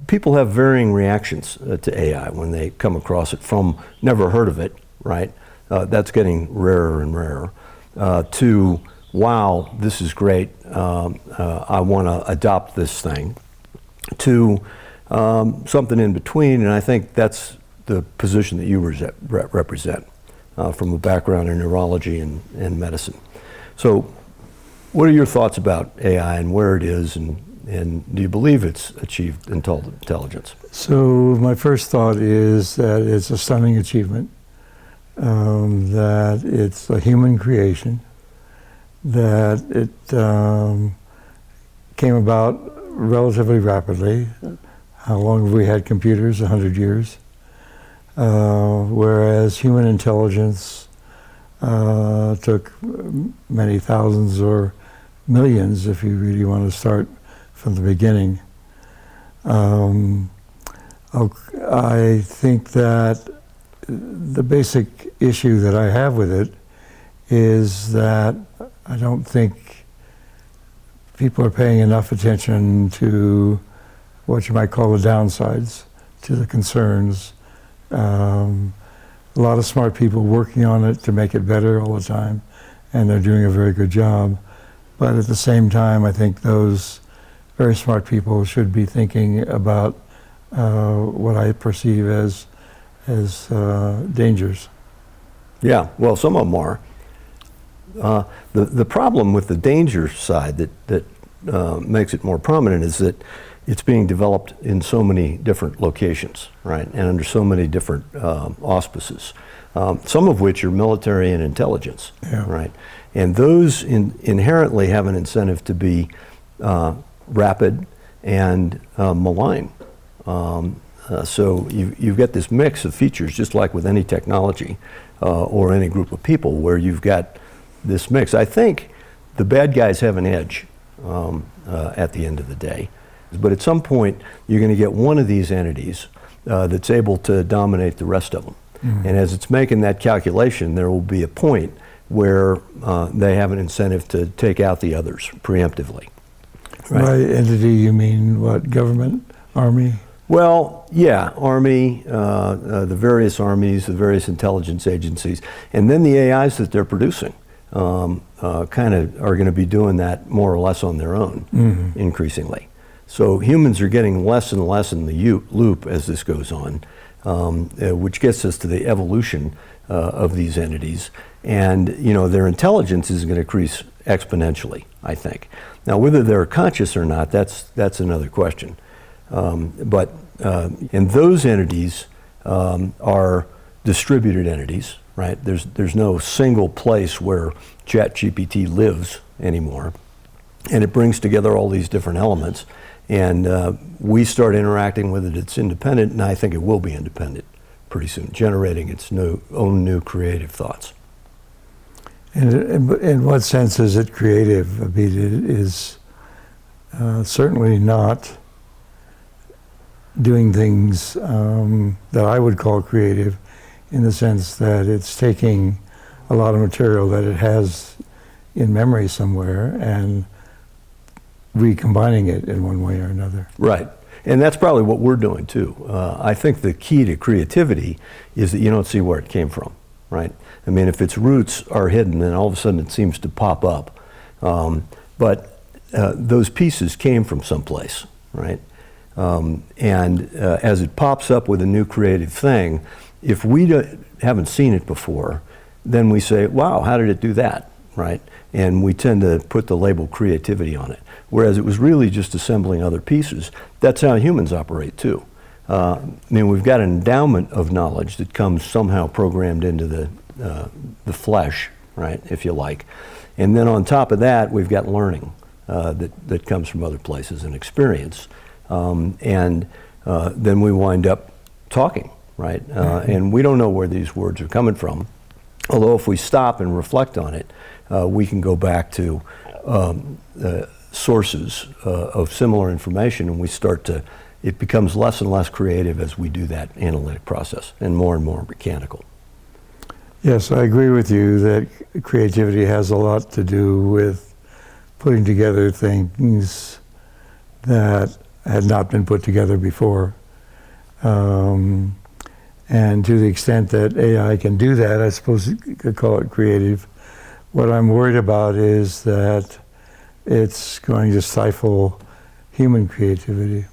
people have varying reactions to AI when they come across it, from never heard of it, right? That's getting rarer and rarer, to, wow, this is great, I want to adopt this thing, to something in between, and I think that's the position that you represent from a background in neurology and medicine. So what are your thoughts about AI and where it is, and do you believe it's achieved intelligence? So my first thought is that it's a stunning achievement, that it's a human creation, that it came about relatively rapidly. How long have we had computers? 100 years. Whereas human intelligence took many thousands or millions, if you really want to start from the beginning. I think that the basic issue that I have with it is that I don't think people are paying enough attention to what you might call the downsides, to the concerns. A lot of smart people working on it to make it better all the time, and they're doing a very good job. But at the same time, I think those very smart people should be thinking about what I perceive as dangers. Yeah, well, some of them are. The problem with the danger side that makes it more prominent is that it's being developed in so many different locations, right, and under so many different auspices, some of which are military and intelligence, yeah. Right, and those inherently have an incentive to be rapid and malign. So you've got this mix of features, just like with any technology or any group of people, where you've got this mix. I think the bad guys have an edge at the end of the day. But at some point, you're going to get one of these entities that's able to dominate the rest of them. Mm-hmm. And as it's making that calculation, there will be a point where they have an incentive to take out the others preemptively. Right? By entity, you mean what, government, army? Well, yeah, Army, the various armies, the various intelligence agencies, and then the AIs that they're producing kind of are going to be doing that more or less on their own, mm-hmm. increasingly. So humans are getting less and less in the loop as this goes on, which gets us to the evolution of these entities. And their intelligence is going to increase exponentially, I think. Now, whether they're conscious or not, that's another question. And those entities are distributed entities, right? There's no single place where ChatGPT lives anymore. And it brings together all these different elements. And we start interacting with it, it's independent, and I think it will be independent pretty soon, generating its own new creative thoughts. And in what sense is it creative? I mean, it is certainly not doing things that I would call creative, in the sense that it's taking a lot of material that it has in memory somewhere and recombining it in one way or another. Right, and that's probably what we're doing too. I think the key to creativity is that you don't see where it came from, right? I mean, if its roots are hidden, then all of a sudden it seems to pop up. But those pieces came from someplace, right? And as it pops up with a new creative thing, if we haven't seen it before, then we say, wow, how did it do that, right? And we tend to put the label creativity on it. Whereas it was really just assembling other pieces. That's how humans operate too. I mean, we've got an endowment of knowledge that comes somehow programmed into the flesh, right, if you like. And then on top of that, we've got learning that comes from other places and experience. And then we wind up talking, right? And we don't know where these words are coming from. Although if we stop and reflect on it, we can go back to sources of similar information, and we start to, it becomes less and less creative as we do that analytic process, and more mechanical. Yes, I agree with you that creativity has a lot to do with putting together things that had not been put together before. And to the extent that AI can do that, I suppose you could call it creative. What I'm worried about is that it's going to stifle human creativity.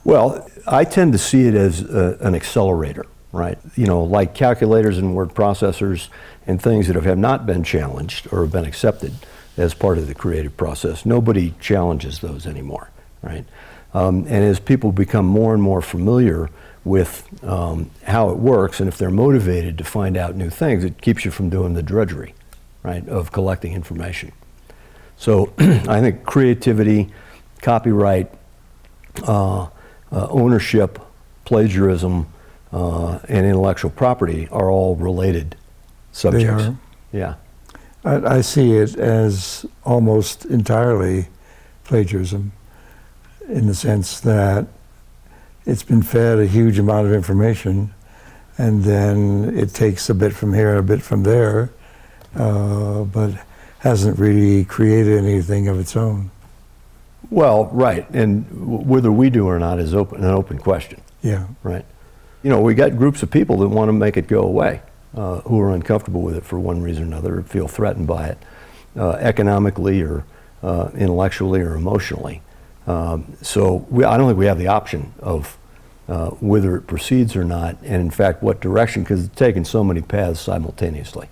Well, I tend to see it as an accelerator, right? You know, like calculators and word processors and things that have not been challenged or have been accepted as part of the creative process. Nobody challenges those anymore, right? And as people become more and more familiar with how it works, and if they're motivated to find out new things, it keeps you from doing the drudgery, right, of collecting information. So I think creativity, copyright, ownership, plagiarism, and intellectual property are all related subjects. They are. Yeah. I see it as almost entirely plagiarism, in the sense that it's been fed a huge amount of information, and then it takes a bit from here and a bit from there, but hasn't really created anything of its own. Well, right, and whether we do or not is an open question. Yeah. Right. You know, we got groups of people that want to make it go away, who are uncomfortable with it for one reason or another, or feel threatened by it, economically or intellectually or emotionally. So I don't think we have the option of whether it proceeds or not, and in fact what direction, because it's taken so many paths simultaneously.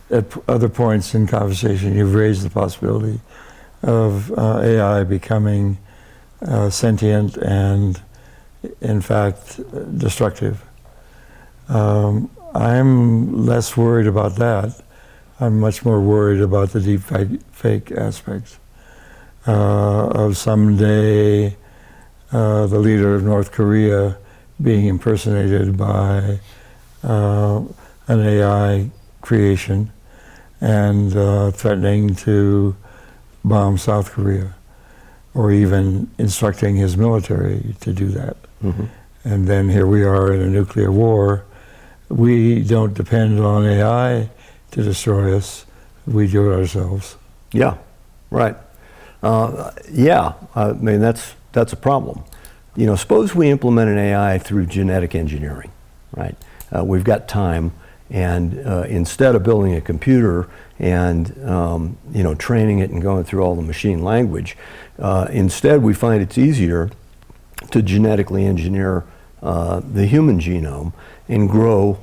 At other points in conversation, you've raised the possibility of AI becoming sentient and, in fact, destructive. I'm less worried about that. I'm much more worried about the deep fake aspect of someday the leader of North Korea being impersonated by an AI creation and threatening to bomb South Korea, or even instructing his military to do that. Mm-hmm. And then here we are in a nuclear war. We don't depend on AI to destroy us. We do it ourselves. Yeah, right. Yeah, I mean, that's a problem. You know, suppose we implement an AI through genetic engineering, right? We've got time, and instead of building a computer and you know, training it and going through all the machine language, instead we find it's easier to genetically engineer the human genome and grow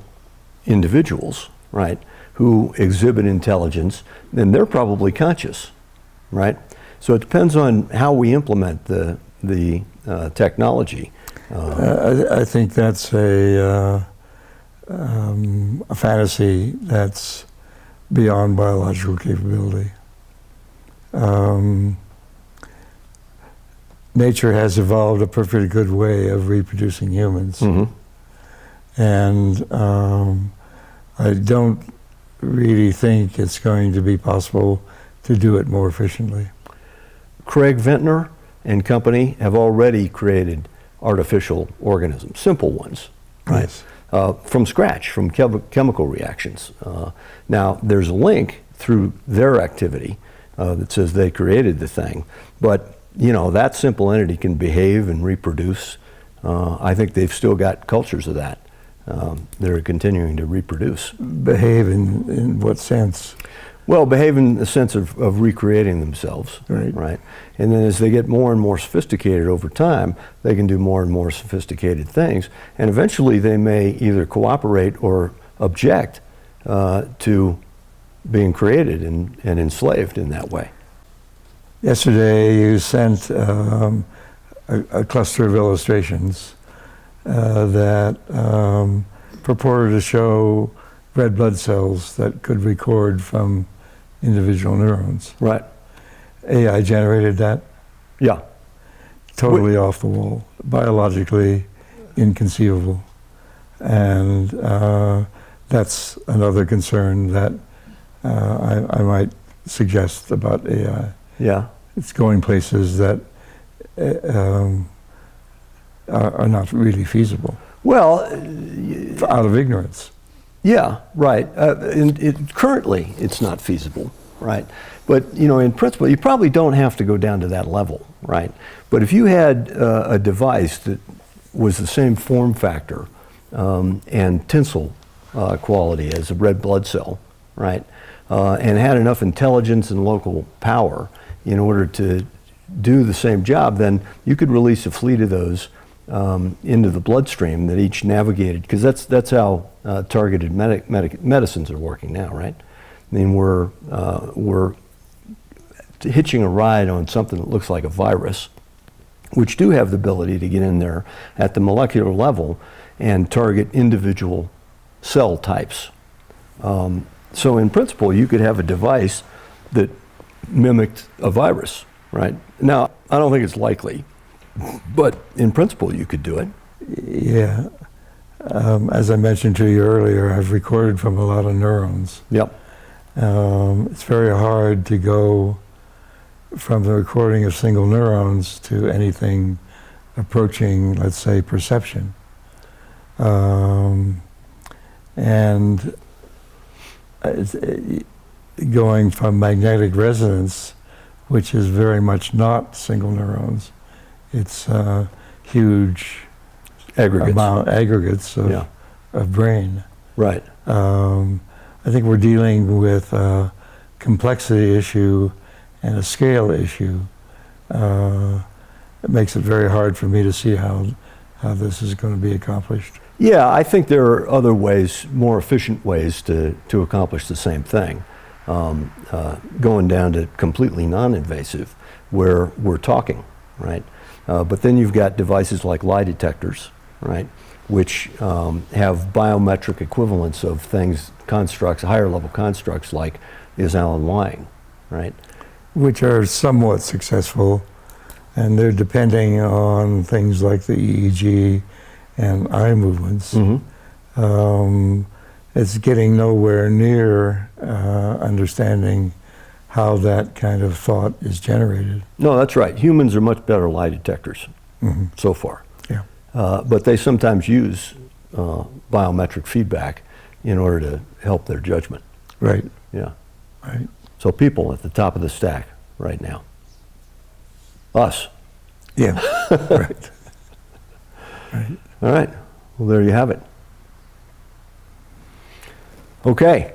individuals, right, who exhibit intelligence, then they're probably conscious, right? So it depends on how we implement the technology. I think that's a fantasy that's beyond biological capability. Nature has evolved a perfectly good way of reproducing humans. Mm-hmm. And I don't really think it's going to be possible to do it more efficiently. Craig Ventnor and company have already created artificial organisms, simple ones, right? Yes. From scratch, from chemical reactions. Now, there's a link through their activity that says they created the thing, but you know, that simple entity can behave and reproduce. I think they've still got cultures of that. They're continuing to reproduce. Behave in what sense? Well, behave in the sense of recreating themselves, right? And then as they get more and more sophisticated over time, they can do more and more sophisticated things. And eventually they may either cooperate or object to being created and enslaved in that way. Yesterday you sent a cluster of illustrations that purported to show red blood cells that could record from individual neurons. Right. AI generated that? Yeah. Totally off the wall, biologically inconceivable. And that's another concern that I might suggest about AI. Yeah. It's going places that are not really feasible. Well, out of ignorance. Yeah, right. Currently, it's not feasible, right? But, in principle, you probably don't have to go down to that level, right? But if you had a device that was the same form factor and tinsel quality as a red blood cell, right? And had enough intelligence and local power in order to do the same job, then you could release a fleet of those into the bloodstream that each navigated, because that's how targeted medicines are working now, right? I mean, we're hitching a ride on something that looks like a virus, which do have the ability to get in there at the molecular level and target individual cell types. So in principle, you could have a device that mimicked a virus, right? Now, I don't think it's likely, but in principle, you could do it. Yeah. As I mentioned to you earlier, I've recorded from a lot of neurons. Yep. It's very hard to go from the recording of single neurons to anything approaching, let's say, perception. And going from magnetic resonance, which is very much not single neurons, it's huge aggregates of brain. Right. I think we're dealing with a complexity issue and a scale issue. It makes it very hard for me to see how this is going to be accomplished. Yeah, I think there are other ways, more efficient ways to accomplish the same thing. Going down to completely non-invasive, where we're talking, right? But then you've got devices like lie detectors, right? Which have biometric equivalents of things, constructs, higher level constructs like, is Alan lying, right? Which are somewhat successful, and they're depending on things like the EEG and eye movements. Mm-hmm. It's getting nowhere near understanding how that kind of thought is generated. No, that's right. Humans are much better lie detectors so far. Yeah. But they sometimes use biometric feedback in order to help their judgment. Right. Yeah. Right. So people at the top of the stack right now. Us. Yeah. Right. Right. All right. Well, there you have it. Okay.